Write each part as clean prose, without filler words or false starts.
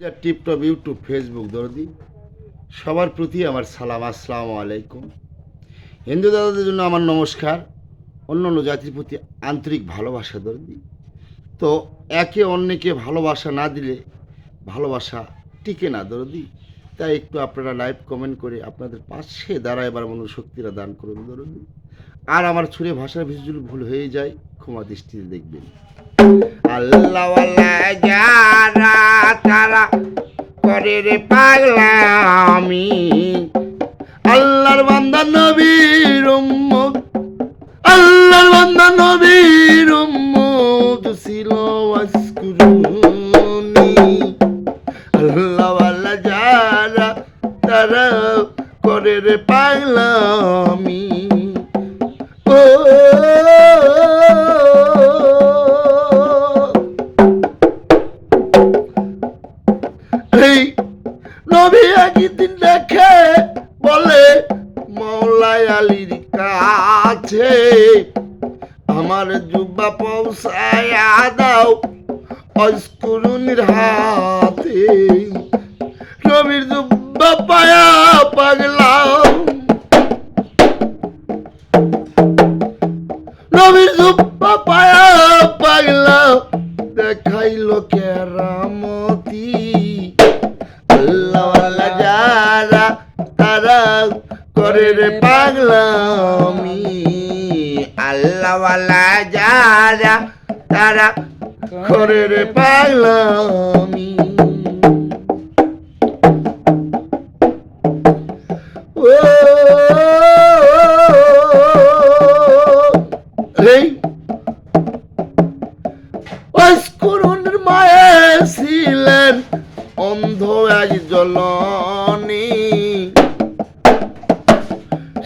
Tiptop YouTube Facebook দরদি সবার প্রতি আমার সালাম, আসসালামু আলাইকুম। হিন্দু দাদাদের জন্য আমার নমস্কার, অন্য অন্য জাতির প্রতি আন্তরিক ভালোবাসা দরদি। তো একে অন্যকে ভালোবাসা না দিলে ভালোবাসা টিকে না দরদি। তাই একটু আপনারা লাইভ কমেন্ট করে আপনাদের পাশে দাঁড়াইবার মতো শক্তিরা দান করুন দরদি। আর আমার ছুঁড়ে ভাষার ভিজুল ভুল হয়ে যায়, ক্ষমা দৃষ্টিতে দেখবেন। আল্লাহ যারা তারা করে রে পাগলামি, আল্লাহর বান্দা নবীর উম্মত, আল্লাহর বান্দা নবীর উম্মত ছিল ওয়াসকুরুনি। আল্লাহ ওয়ালা যারা তারা করে রে পাগলামি, ও নবী একদিন দেখে বলে মৌলাই আলীর কাছে আমার জুব্বা পৌঁছায়া দাও অস্কুরুনির হাতে। নবীর জুব্বা পায়া পাগলাম, নবীর জুব্বা পায়া পাগলাম, দেখাইল কেরামতি। আল্লাহ যারা তারা করে রে পাগলামি, আল্লাহ যারা তারা করে রে পাগলামি। ও অস্কুরুনির মায়ে ছিলেন অন্ধ আজ জলনি,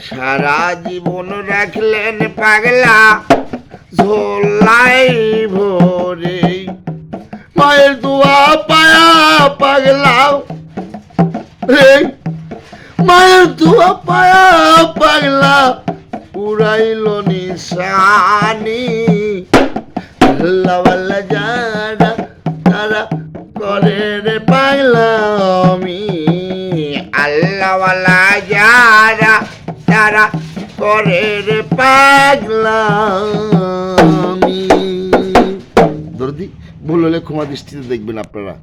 সারা জীবন রাখলেন পাগলা ঝোলাই ভরে। মায়ের দোয়া পায়া পাগলা, মায়ের দোয়া পায়া পাগলা উড়াইল নিশানি। আল্লাহ যারা তারা করে রে পাগলামি, আল্লাহ যারা তারা করে রে পাগলামি। দরদি ভুল হলে ক্ষমা দৃষ্টিতে দেখবেন আপনারা।